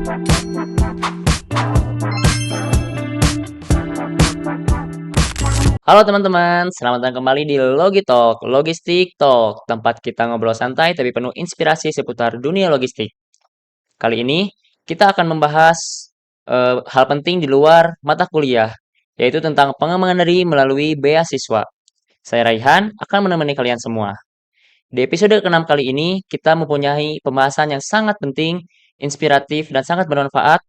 Halo teman-teman, selamat datang kembali di Logitalk, Logistik Talk, tempat kita ngobrol santai tapi penuh inspirasi seputar dunia logistik. Kali ini kita akan membahas hal penting di luar mata kuliah, yaitu tentang pengembangan diri melalui beasiswa. Saya Raihan akan menemani kalian semua. Di episode ke-6 kali ini, kita mempunyai pembahasan yang sangat penting, inspiratif, dan sangat bermanfaat,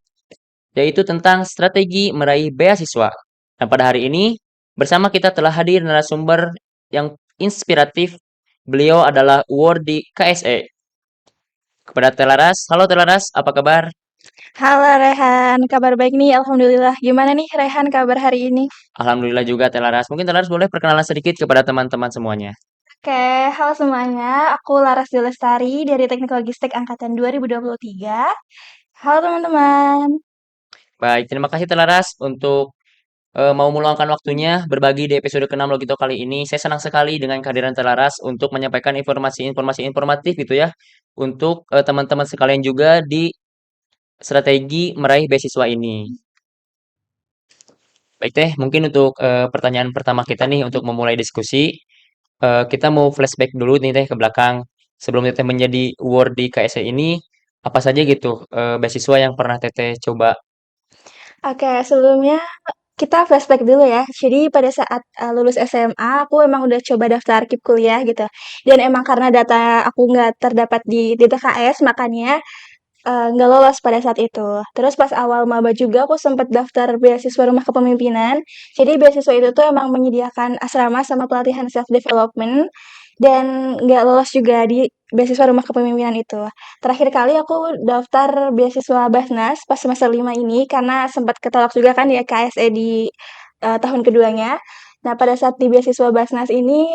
yaitu tentang strategi meraih beasiswa. Dan pada hari ini, bersama kita telah hadir narasumber yang inspiratif. Beliau adalah Wordy KSE. Kepada Telaras, halo Telaras, apa kabar? Halo Rehan, kabar baik nih, Alhamdulillah. Gimana nih Rehan kabar hari ini? Alhamdulillah juga Telaras. Mungkin Telaras boleh perkenalan sedikit kepada teman-teman semuanya. Oke, halo semuanya. Aku Laras Lestari dari Teknik Logistik Angkatan 2023. Halo teman-teman. Baik, terima kasih Telaras untuk mau meluangkan waktunya berbagi di episode ke-6 Logito kali ini. Saya senang sekali dengan kehadiran Telaras untuk menyampaikan informasi-informasi informatif gitu ya untuk teman-teman sekalian juga di strategi meraih beasiswa ini. Baik teh, mungkin untuk pertanyaan pertama kita nih untuk memulai diskusi, kita mau flashback dulu nih teh ke belakang. Sebelum teteh menjadi award di KSE ini, apa saja gitu beasiswa yang pernah teteh coba? Oke, sebelumnya kita flashback dulu ya. Jadi pada saat lulus SMA, aku emang udah coba daftar KIP kuliah gitu. Dan emang karena data aku nggak terdapat di DTKS, makanya nggak lolos pada saat itu. Terus pas awal maba juga aku sempat daftar beasiswa rumah kepemimpinan. Jadi beasiswa itu tuh emang menyediakan asrama sama pelatihan self development dan nggak lolos juga di beasiswa rumah kepemimpinan itu. Terakhir kali aku daftar beasiswa Basnas pas semester 5 ini karena sempat ketolak juga kan di KSE di tahun keduanya. Nah, pada saat di beasiswa Basnas ini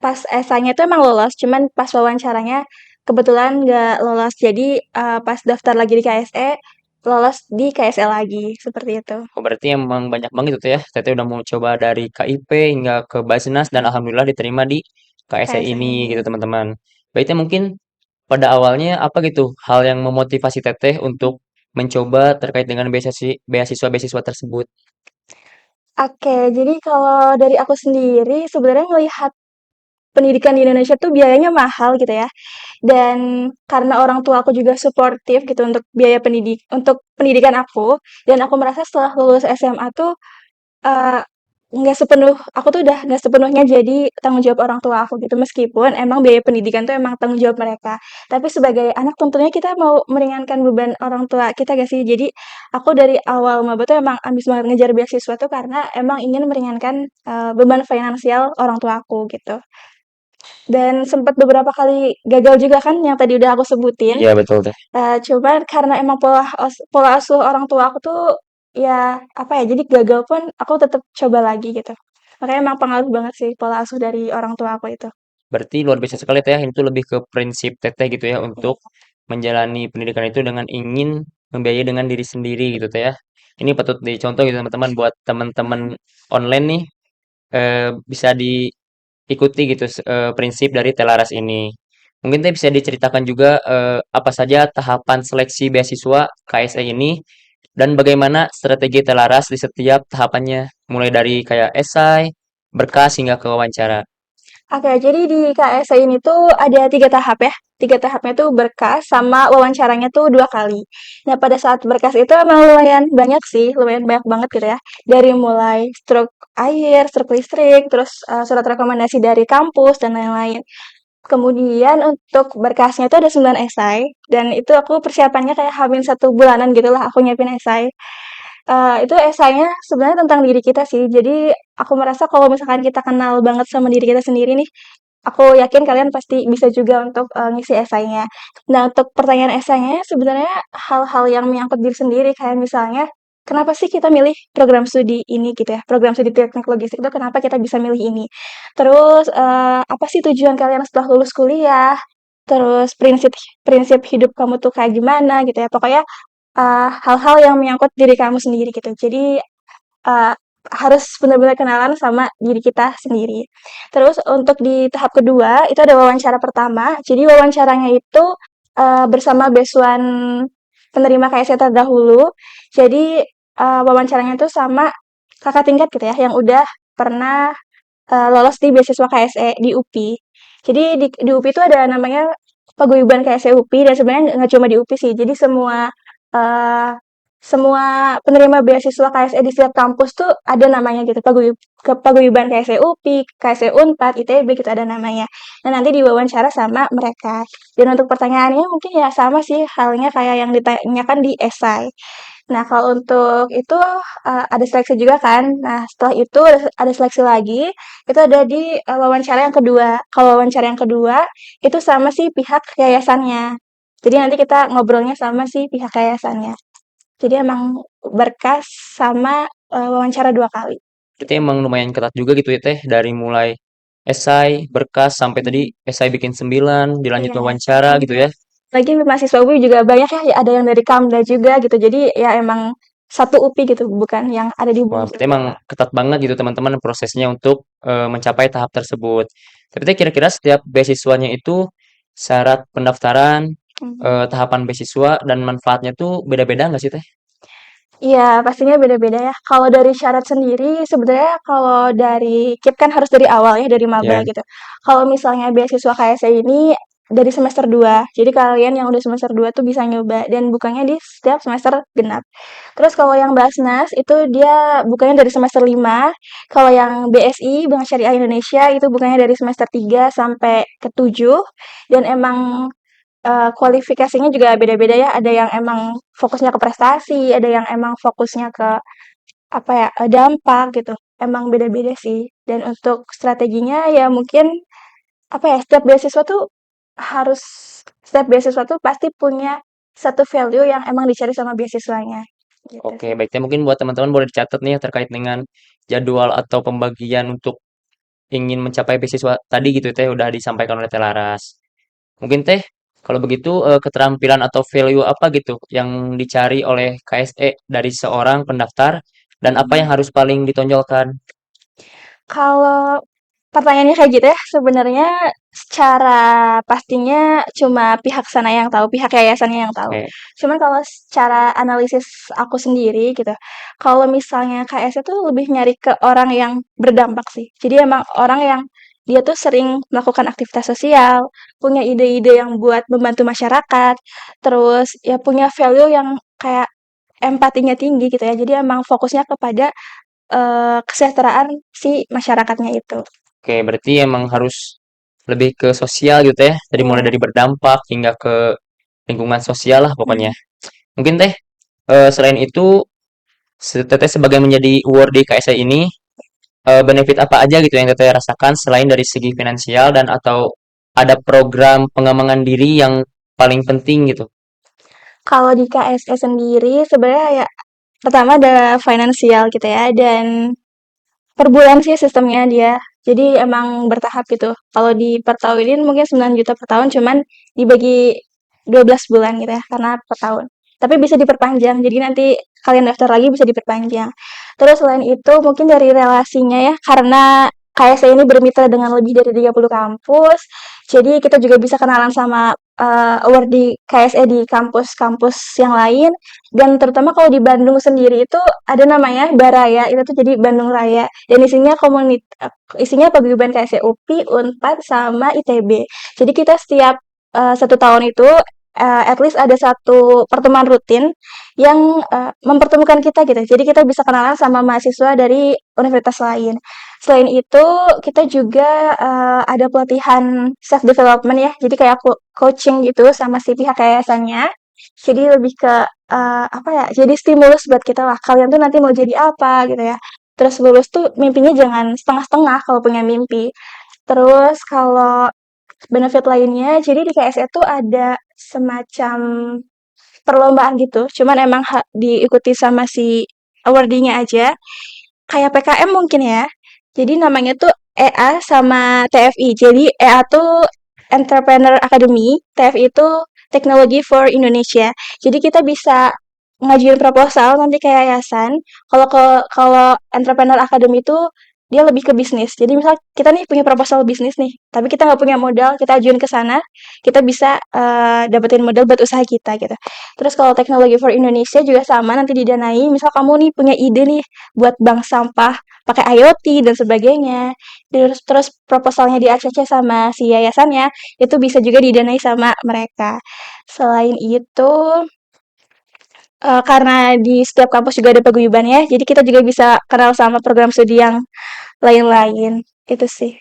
pas esainya itu emang lolos, cuman pas wawancaranya kebetulan nggak lolos. Jadi pas daftar lagi di KSE, lolos di KSE lagi, seperti itu. Oh, berarti emang banyak banget itu ya. Teteh udah mau coba dari KIP hingga ke Basnas dan alhamdulillah diterima di KSE KSE ini ini. gitu teman-teman. Baik teh mungkin pada awalnya apa gitu hal yang memotivasi teteh untuk mencoba terkait dengan beasiswa-beasiswa tersebut? Oke, jadi kalau dari aku sendiri sebenarnya melihat pendidikan di Indonesia tuh biayanya mahal gitu ya. Dan karena orang tua aku juga suportif gitu untuk biaya untuk pendidikan aku, dan aku merasa setelah lulus SMA tuh Eee, nggak sepenuh aku tuh udah nggak sepenuhnya jadi tanggung jawab orang tua aku gitu, meskipun emang biaya pendidikan tuh emang tanggung jawab mereka. Tapi sebagai anak tentunya kita mau meringankan beban orang tua kita gak sih? Jadi aku dari awal maba tuh emang ambis banget ngejar beasiswa tuh karena emang ingin meringankan, beban finansial orang tua aku gitu. Dan sempat beberapa kali gagal juga kan yang tadi udah aku sebutin. Iya betul teh. Cuman karena emang pola asuh orang tua aku tuh, ya apa ya, jadi gagal pun aku tetap coba lagi gitu. Makanya emang pengaruh banget sih pola asuh dari orang tua aku itu. Berarti luar biasa sekali teh, itu lebih ke prinsip teteh gitu ya untuk menjalani pendidikan itu dengan ingin membiayai dengan diri sendiri gitu teh ya. Ini patut dicontoh gitu teman-teman buat teman-teman online nih bisa diikuti gitu prinsip dari Telaras ini. Mungkin teh bisa diceritakan juga apa saja tahapan seleksi beasiswa KSE ini dan bagaimana strategi Telaras di setiap tahapannya, mulai dari kayak esai, berkas hingga ke wawancara. Oke, jadi di KSE ini tuh ada 3 tahap ya. 3 tahapnya tuh berkas sama wawancaranya tuh 2 kali. Nah, pada saat berkas itu emang lumayan banyak sih, lumayan banyak banget gitu ya. Dari mulai struk air, struk listrik, terus surat rekomendasi dari kampus dan lain-lain. Kemudian untuk berkasnya itu ada 9 esai dan itu aku persiapannya kayak hamin 1 bulanan gitulah aku nyiapin esai. Itu esainya sebenarnya tentang diri kita sih. Jadi aku merasa kalau misalkan kita kenal banget sama diri kita sendiri nih, aku yakin kalian pasti bisa juga untuk ngisi esainya. Nah, untuk pertanyaan esainya sebenarnya hal-hal yang menyangkut diri sendiri kayak misalnya kenapa sih kita milih program studi ini gitu ya, program studi teknik logistik itu kenapa kita bisa milih ini. Terus apa sih tujuan kalian setelah lulus kuliah? Terus prinsip prinsip hidup kamu tuh kayak gimana gitu ya. Pokoknya hal-hal yang menyangkut diri kamu sendiri gitu. Jadi eee, harus benar-benar kenalan sama diri kita sendiri. Terus untuk di tahap kedua, itu ada wawancara pertama. Jadi wawancaranya itu, bersama besuan penerima KSE terdahulu. Jadi wawancaranya tuh sama kakak tingkat gitu ya, yang udah pernah lolos di beasiswa KSE di UPI. Jadi di UPI itu ada namanya paguyuban KSE UPI, dan sebenarnya nggak cuma di UPI sih. Jadi eh, semua penerima beasiswa KSE di setiap kampus tuh ada namanya gitu. Paguyuban KSE UPI, KSE Unpad, ITB gitu ada namanya. Nah, nanti diwawancara sama mereka. Dan untuk pertanyaannya mungkin ya sama sih halnya kayak yang ditanyakan di esai. Nah, kalau untuk itu, ada seleksi juga kan. Nah, setelah itu ada seleksi lagi, itu ada di, wawancara yang kedua. Kalau wawancara yang kedua, itu sama si pihak yayasannya. Jadi nanti kita ngobrolnya sama si pihak yayasannya. Jadi emang berkas sama, wawancara 2 kali. Berarti emang lumayan ketat juga gitu ya Teh, dari mulai esai, berkas, sampai tadi Mhm. esai bikin 9, dilanjut Iya, wawancara gitu mhm. ya. Lagi mahasiswa UI juga banyak ya, ada yang dari Kamda juga gitu. Jadi ya emang satu UPI gitu, bukan yang ada di Wah, berarti emang beberapa. ketat banget gitu teman-teman prosesnya untuk mencapai tahap tersebut. Tapi Teh kira-kira setiap beasiswanya itu syarat pendaftaran, Mhm. tahapan beasiswa dan manfaatnya tuh beda-beda nggak sih Teh? Iya, pastinya beda-beda ya. Kalau dari syarat sendiri, sebenarnya kalau dari KIP kan harus dari awal ya, dari maba Ya. gitu. Kalau misalnya beasiswa KSE ini dari semester 2. Jadi kalian yang udah semester 2 tuh bisa nyoba dan bukanya di setiap semester genap. Terus kalau yang Basnas itu dia bukanya dari semester 5. Kalau yang BSI, Bank Syariah Indonesia itu bukanya dari semester 3 sampai ke 7. Dan emang kualifikasinya juga beda-beda ya, ada yang emang fokusnya ke prestasi, ada yang emang fokusnya ke, apa ya, dampak gitu, emang beda-beda sih. Dan untuk strateginya ya mungkin, apa ya, harus setiap beasiswa tuh pasti punya satu value yang emang dicari sama beasiswanya, gitu Oke, sih. baiknya mungkin buat teman-teman boleh dicatat nih ya terkait dengan jadwal atau pembagian untuk ingin mencapai beasiswa tadi gitu Teh udah disampaikan oleh Teh Laras. Mungkin Teh kalau begitu keterampilan atau value apa gitu yang dicari oleh KSE dari seorang pendaftar dan apa Mhm. yang harus paling ditonjolkan? Kalau pertanyaannya kayak gitu ya, sebenarnya secara pastinya cuma pihak sana yang tahu, pihak yayasannya yang tahu. Oke, Cuman kalau secara analisis aku sendiri gitu, kalau misalnya KS itu lebih nyari ke orang yang berdampak sih. Jadi emang orang yang dia tuh sering melakukan aktivitas sosial, punya ide-ide yang buat membantu masyarakat, terus ya punya value yang kayak empatinya tinggi gitu ya. Jadi emang fokusnya kepada kesejahteraan si masyarakatnya itu. oke, berarti emang harus lebih ke sosial gitu ya. Dari mulai Iya, dari berdampak hingga ke lingkungan sosial lah pokoknya. mhm. Mungkin Teh selain itu Teteh sebagai menjadi award di KSI ini benefit apa aja gitu yang Teteh rasakan selain dari segi finansial dan atau ada program pengembangan diri yang paling penting gitu. Kalau di KSE sendiri sebenarnya ya pertama ada finansial gitu ya, dan per bulan sih sistemnya dia. Jadi emang bertahap gitu. Kalau di per tahunin mungkin 9 juta per tahun, cuman dibagi 12 bulan gitu ya, karena per tahun. Tapi bisa diperpanjang, jadi nanti kalian daftar lagi bisa diperpanjang. Terus selain itu mungkin dari relasinya ya, karena KSE ini bermitra dengan lebih dari 30 kampus, jadi kita juga bisa kenalan sama award di KSE di kampus-kampus yang lain. Dan terutama kalau di Bandung sendiri itu ada namanya Baraya, itu tuh jadi Bandung Raya. Dan isinya paguyuban KSE UPI, Unpad, sama ITB. Jadi kita setiap 1 tahun itu at least ada satu pertemuan rutin yang mempertemukan kita gitu. Jadi kita bisa kenalan sama mahasiswa dari universitas lain. Selain itu, kita juga ada pelatihan self development ya. Jadi kayak coaching gitu sama si pihak yayasannya. Jadi lebih ke apa ya? Jadi stimulus buat kita lah. Kalian tuh nanti mau jadi apa gitu ya. Terus lulus tuh mimpinya jangan setengah-setengah kalau punya mimpi. Terus kalau benefit lainnya, jadi di KSE tuh ada semacam perlombaan gitu, cuman emang diikuti sama si awardee-nya aja, kayak PKM mungkin ya. Jadi namanya tuh EA sama TFI. Jadi EA tuh Entrepreneur Academy, TFI itu Technology for Indonesia. Jadi kita bisa ngajuin proposal nanti ke yayasan. Kalau Entrepreneur Academy itu dia lebih ke bisnis. Jadi misal kita nih punya proposal bisnis nih, tapi kita nggak punya modal, kita ajuin ke sana, kita bisa dapetin modal buat usaha kita gitu. Terus kalau teknologi for Indonesia juga sama, nanti didanai. Misal kamu nih punya ide nih buat bank sampah pakai IoT dan sebagainya. Terus proposalnya di ACC sama si yayasannya, itu bisa juga didanai sama mereka. Selain itu, karena di setiap kampus juga ada paguyuban ya, jadi kita juga bisa kenal sama program studi yang lain-lain, itu sih.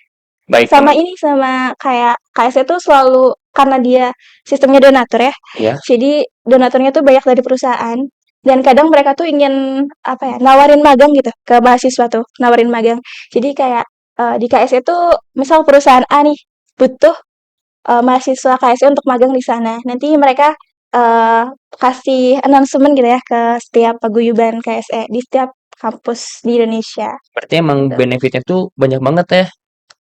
Baik, Sama teman. ini, sama kayak KSE tuh selalu karena dia sistemnya donatur ya, Ya. jadi donaturnya tuh banyak dari perusahaan, dan kadang mereka tuh ingin, apa ya, nawarin magang gitu ke mahasiswa tuh, nawarin magang. Jadi kayak, di KSE tuh misal perusahaan A nih, butuh mahasiswa KSE untuk magang di sana. Nanti mereka eh, kasih announcement gitu ya ke setiap paguyuban KSE di setiap kampus di Indonesia. Berarti emang Gitu. benefitnya tuh banyak banget ya.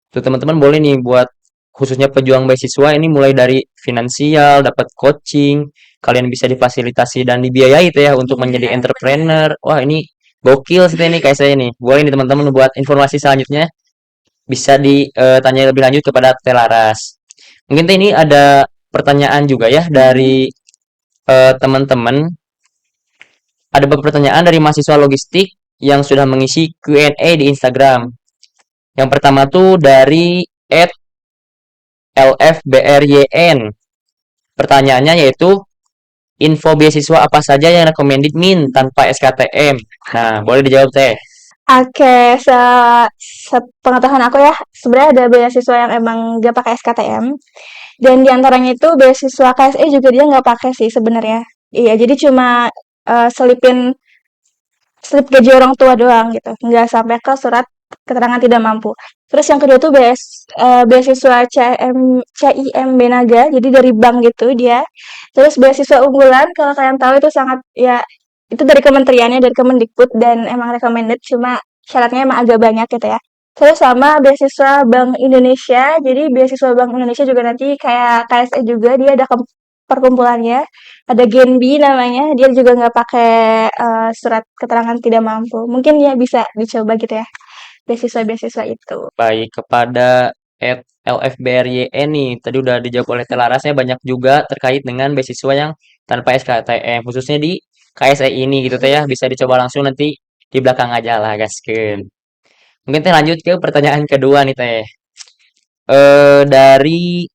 Tuh teman-teman boleh nih buat khususnya pejuang beasiswa ini mulai dari finansial, dapat coaching, kalian bisa difasilitasi dan dibiayai tuh ya untuk menjadi Iya, entrepreneur. Wah, ini gokil sih ini kayak saya nih. Boleh nih teman-teman buat informasi selanjutnya bisa ditanya lebih lanjut kepada Telaras. Mungkin teh ini ada pertanyaan juga ya dari teman-teman. Ada beberapa pertanyaan dari mahasiswa logistik yang sudah mengisi Q&A di Instagram. Yang pertama tuh dari @lfbryn. Pertanyaannya yaitu info beasiswa apa saja yang recommended min tanpa SKTM. Nah, boleh dijawab teh. oke, sepengetahuan aku ya, sebenarnya ada beasiswa yang emang gak pakai SKTM, dan diantaranya itu beasiswa KSE juga dia nggak pakai sih sebenarnya. Iya, jadi cuma selipin slip gaji orang tua doang gitu, nggak sampai ke surat keterangan tidak mampu. Terus yang kedua tuh beasiswa CIMB Naga, jadi dari bank gitu dia. Terus beasiswa unggulan, kalau kalian tahu itu sangat ya itu dari kementeriannya, dari Kemendikbud dan emang recommended, cuma syaratnya emang agak banyak gitu ya. Terus sama beasiswa Bank Indonesia, jadi beasiswa Bank Indonesia juga nanti kayak KSE juga dia ada perkumpulannya, ada Genbi namanya, dia juga nggak pakai surat keterangan tidak mampu. Mungkin ya bisa dicoba gitu ya, beasiswa-beasiswa itu. Baik, kepada @lfbryn nih, tadi udah dijawab oleh Telarasnya banyak juga terkait dengan beasiswa yang tanpa SKTM, khususnya di KSE ini gitu teh ya, bisa dicoba langsung nanti di belakang aja lah gaskeun. Mungkin teh lanjut ke pertanyaan kedua nih teh. Dari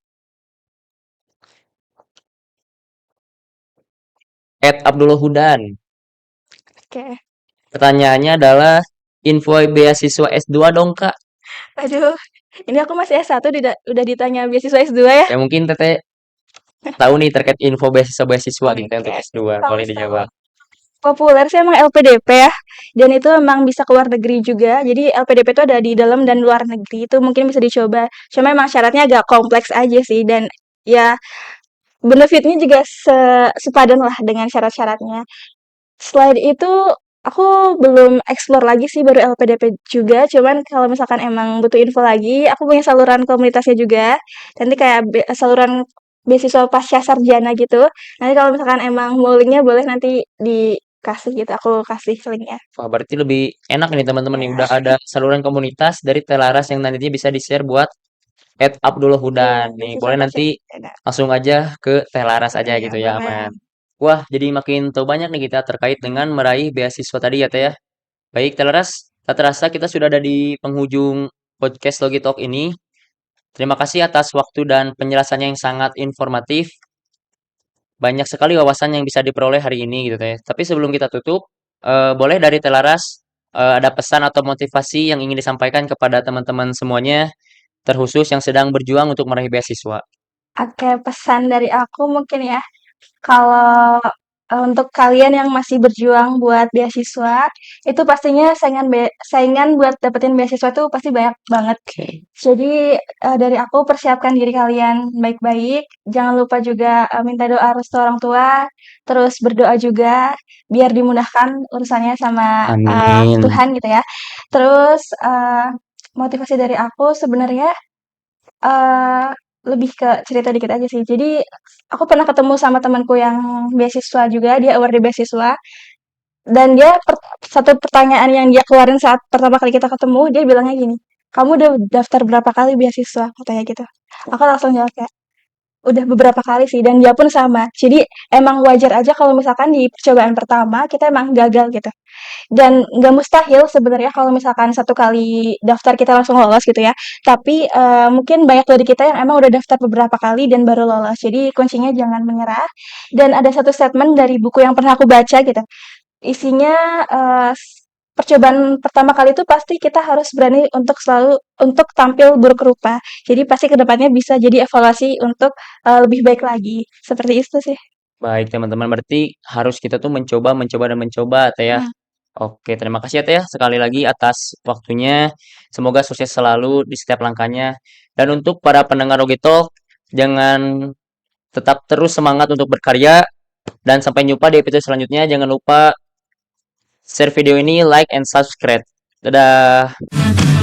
Abdullah Hudan. Oke. Pertanyaannya adalah info beasiswa S2 dong Kak. Aduh, ini aku masih S1 udah ditanya beasiswa S2 ya. Ya mungkin teteh tahu nih terkait info beasiswa-beasiswa gitu ya Oke. untuk S2. Kalau Boleh setahu dijawab. aku populer sih emang LPDP ya. Dan itu emang bisa ke luar negeri juga. Jadi LPDP itu ada di dalam dan luar negeri. Itu mungkin bisa dicoba. Cuma emang syaratnya agak kompleks aja sih. Dan ya benefitnya juga sepadan lah dengan syarat-syaratnya. Selain itu, aku belum explore lagi sih, baru LPDP juga. Cuman kalau misalkan emang butuh info lagi, aku punya saluran komunitasnya juga. Nanti kayak saluran beasiswa pasca sarjana gitu. Nanti kalau misalkan emang mau linknya boleh nanti dikasih gitu. Aku kasih linknya. Wah, berarti lebih enak nih teman-teman nih Ya, udah ada saluran komunitas dari Telaras yang nantinya bisa di-share buat Abdullah betul. Hudan nih. Beasiswa Boleh pasca nanti sarjana. langsung aja ke Telaras aja Iya, gitu ya, boleh. aman. Wah, jadi makin tahu banyak nih kita terkait dengan meraih beasiswa tadi ya, Teh ya. Baik, Telaras, tak terasa kita sudah ada di penghujung podcast Logi Talk ini. Terima kasih atas waktu dan penjelasannya yang sangat informatif. Banyak sekali wawasan yang bisa diperoleh hari ini gitu teh. Tapi sebelum kita tutup, boleh dari Telaras ada pesan atau motivasi yang ingin disampaikan kepada teman-teman semuanya, terkhusus yang sedang berjuang untuk meraih beasiswa. Oke, pesan dari aku mungkin ya. Kalau, untuk kalian yang masih berjuang buat beasiswa, itu pastinya saingan buat dapetin beasiswa tuh pasti banyak banget. Oke. Jadi, dari aku persiapkan diri kalian baik-baik, jangan lupa juga, minta doa restu orang tua, terus berdoa juga biar dimudahkan urusannya sama, Amin. Tuhan gitu ya. Terus, motivasi dari aku sebenarnya Eee, lebih ke cerita dikit aja sih. Jadi, aku pernah ketemu sama temanku yang beasiswa juga, dia award di beasiswa. Dan dia satu pertanyaan yang dia keluarin saat pertama kali kita ketemu, dia bilangnya gini, "Kamu udah daftar berapa kali beasiswa?" Katanya gitu. Aku langsung jawab kayak, "Udah beberapa kali sih," dan dia pun sama. Jadi emang wajar aja kalau misalkan di percobaan pertama kita emang gagal gitu. Dan nggak mustahil sebenarnya kalau misalkan satu kali daftar kita langsung lolos gitu ya. Tapi mungkin banyak dari kita yang emang udah daftar beberapa kali dan baru lolos. Jadi kuncinya jangan menyerah. Dan ada satu statement dari buku yang pernah aku baca gitu. Isinya percobaan pertama kali itu pasti kita harus berani untuk selalu untuk tampil buruk rupa. Jadi pasti kedepannya bisa jadi evaluasi untuk lebih baik lagi. Seperti itu sih. Baik, teman-teman, berarti harus kita tuh mencoba, mencoba, dan mencoba, Teh ya. Hmm. Oke, terima kasih ya, Teh ya, sekali lagi atas waktunya. Semoga sukses selalu di setiap langkahnya. Dan untuk para pendengar Rogitalk, jangan tetap terus semangat untuk berkarya. Dan sampai jumpa di episode selanjutnya. Jangan lupa share video ini, like, and subscribe. Dadah!